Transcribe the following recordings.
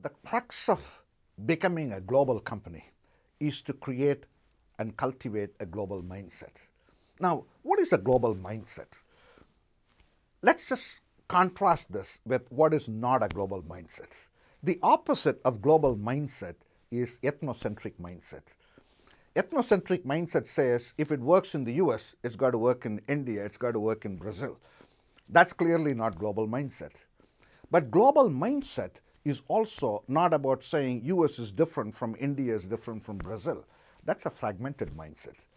The crux of becoming a global company is to create and cultivate a global mindset. Now, what is a global mindset? Let's just contrast this with what is not a global mindset. The opposite of global mindset is ethnocentric mindset. Ethnocentric mindset says if it works in the US, it's got to work in India, it's got to work in Brazil. That's clearly not global mindset. But global mindset is also not about saying US is different from India is different from Brazil. That's a fragmented mindset.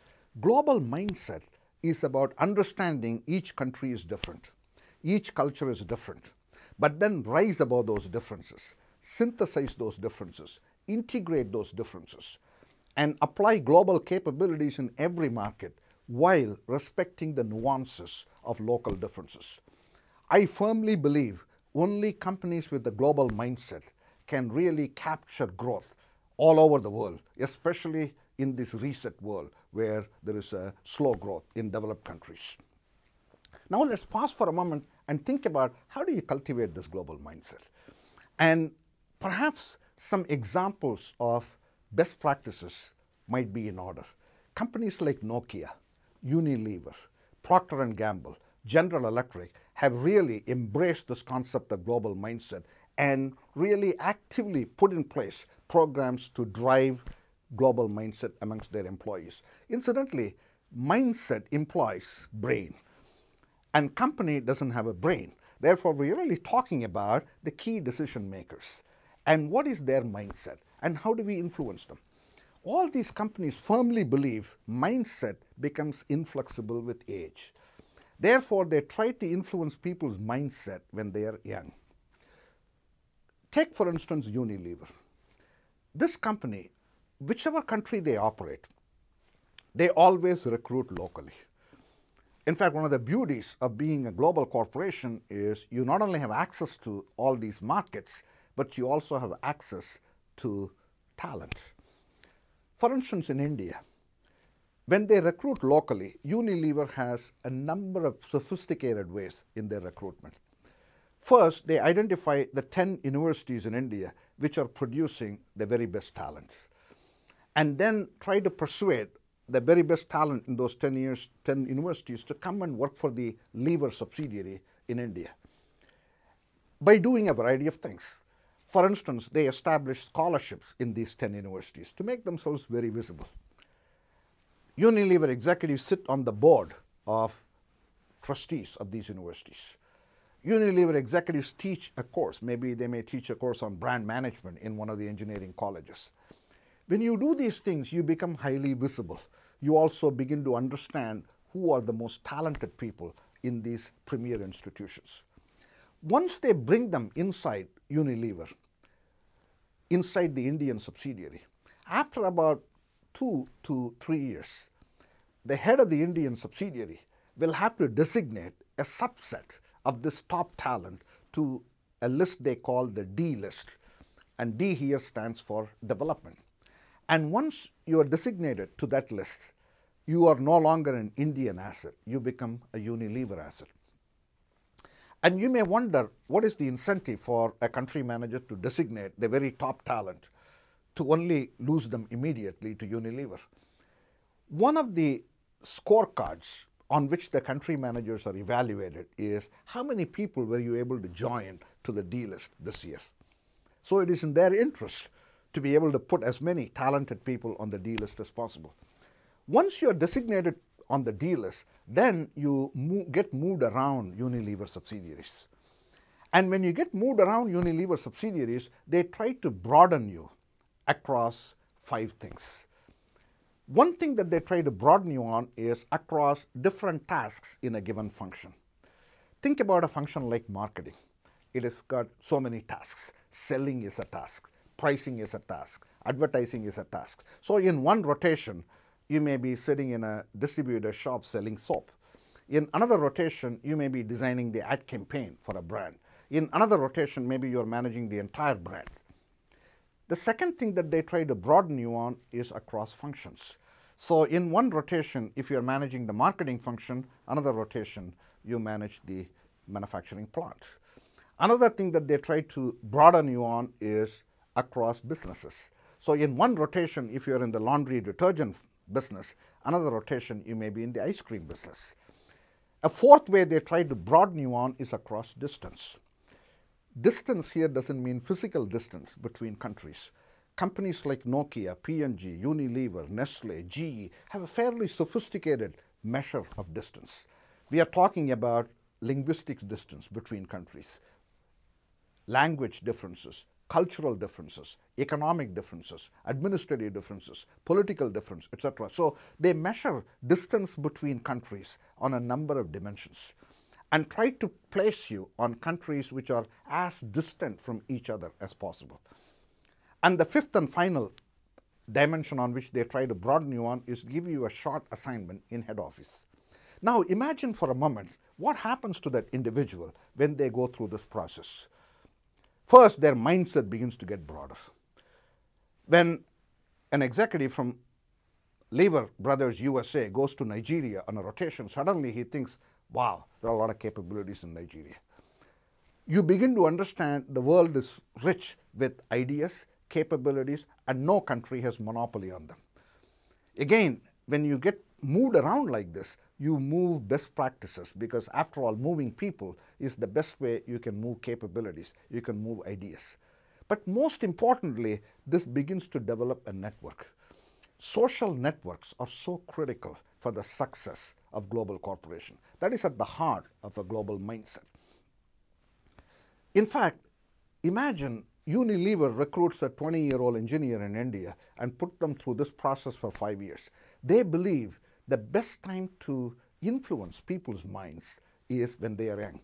Global mindset is about understanding each country is different, each culture is different, but then rise above those differences, synthesize those differences, integrate those differences, and apply global capabilities in every market while respecting the nuances of local differences. I firmly believe only companies with a global mindset can really capture growth all over the world, especially in this reset world where there is a slow growth in developed countries. Now let's pause for a moment and think about how do you cultivate this global mindset? And perhaps some examples of best practices might be in order. Companies like Nokia, Unilever, Procter & Gamble, General Electric have really embraced this concept of global mindset and really actively put in place programs to drive global mindset amongst their employees. Incidentally, mindset implies brain, and company doesn't have a brain. Therefore, we're really talking about the key decision makers and what is their mindset and how do we influence them. All these companies firmly believe mindset becomes inflexible with age. Therefore, they try to influence people's mindset when they are young. Take, for instance, Unilever. This company, whichever country they operate, they always recruit locally. In fact, one of the beauties of being a global corporation is you not only have access to all these markets, but you also have access to talent. For instance, in India, when they recruit locally, Unilever has a number of sophisticated ways in their recruitment. First, they identify the 10 universities in India which are producing the very best talent, and then try to persuade the very best talent in those 10 universities to come and work for the Lever subsidiary in India by doing a variety of things. For instance, they establish scholarships in these 10 universities to make themselves very visible. Unilever executives sit on the board of trustees of these universities. Unilever executives teach a course. Maybe they may teach a course on brand management in one of the engineering colleges. When you do these things, you become highly visible. You also begin to understand who are the most talented people in these premier institutions. Once they bring them inside Unilever, inside the Indian subsidiary, after about 2 to 3 years, the head of the Indian subsidiary will have to designate a subset of this top talent to a list they call the D list. And D here stands for development. And once you are designated to that list, you are no longer an Indian asset. You become a Unilever asset. And you may wonder, what is the incentive for a country manager to designate the very top talent to only lose them immediately to Unilever? One of the scorecards on which the country managers are evaluated is how many people were you able to join to the D list this year. So it is in their interest to be able to put as many talented people on the D list as possible. Once you are designated on the D list, then you get moved around Unilever subsidiaries. And when you get moved around Unilever subsidiaries, they try to broaden you across 5 things. One thing that they try to broaden you on is across different tasks in a given function. Think about a function like marketing. It has got so many tasks. Selling is a task. Pricing is a task. Advertising is a task. So in one rotation, you may be sitting in a distributor shop selling soap. In another rotation, you may be designing the ad campaign for a brand. In another rotation, maybe you're managing the entire brand. The second thing that they try to broaden you on is across functions. So in one rotation, if you're managing the marketing function, another rotation, you manage the manufacturing plant. Another thing that they try to broaden you on is across businesses. So in one rotation, if you're in the laundry detergent business, another rotation you may be in the ice cream business. A fourth way they try to broaden you on is across distance. Distance here doesn't mean physical distance between countries. Companies like Nokia, P&G, Unilever, Nestle, GE have a fairly sophisticated measure of distance. We are talking about linguistic distance between countries, language differences, cultural differences, economic differences, administrative differences, political difference, etc. So they measure distance between countries on a number of dimensions and try to place you on countries which are as distant from each other as possible. And the fifth and final dimension on which they try to broaden you on is give you a short assignment in head office. Now imagine for a moment what happens to that individual when they go through this process. First, their mindset begins to get broader. When an executive from Lever Brothers USA goes to Nigeria on a rotation, suddenly he thinks, wow, there are a lot of capabilities in Nigeria. You begin to understand the world is rich with ideas, capabilities, and no country has monopoly on them. Again, when you get moved around like this, you move best practices, because after all, moving people is the best way you can move capabilities, you can move ideas. But most importantly, this begins to develop a network. Social networks are so critical for the success of global corporation. That is at the heart of a global mindset. In fact, imagine Unilever recruits a 20-year-old engineer in India and put them through this process for 5 years. They believe the best time to influence people's minds is when they are young.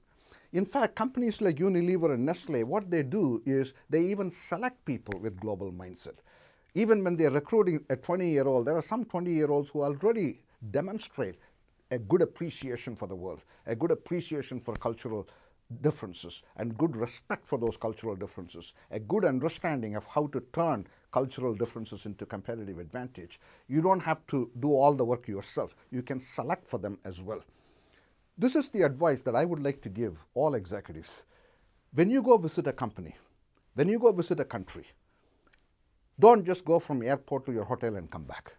In fact, companies like Unilever and Nestle, what they do is they even select people with global mindset. Even when they're recruiting a 20-year-old, there are some 20-year-olds who already demonstrate a good appreciation for the world, a good appreciation for cultural differences, and good respect for those cultural differences, a good understanding of how to turn cultural differences into competitive advantage. You don't have to do all the work yourself. You can select for them as well. This is the advice that I would like to give all executives. When you go visit a company, when you go visit a country, don't just go from airport to your hotel and come back.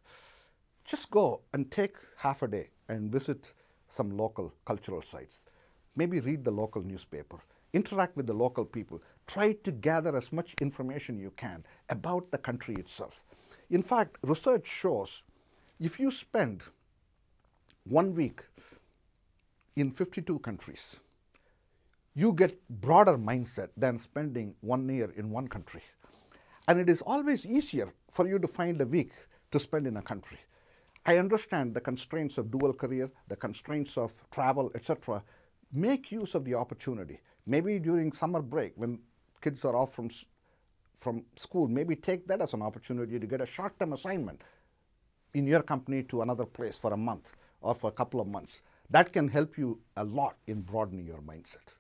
Just go and take half a day and visit some local cultural sites. Maybe read the local newspaper, interact with the local people, try to gather as much information you can about the country itself. In fact, research shows if you spend 1 week in 52 countries, you get broader mindset than spending 1 year in one country. And it is always easier for you to find a week to spend in a country. I understand the constraints of dual career, the constraints of travel, etc. Make use of the opportunity. Maybe during summer break when kids are off from school, maybe take that as an opportunity to get a short-term assignment in your company to another place for a month or for a couple of months. That can help you a lot in broadening your mindset.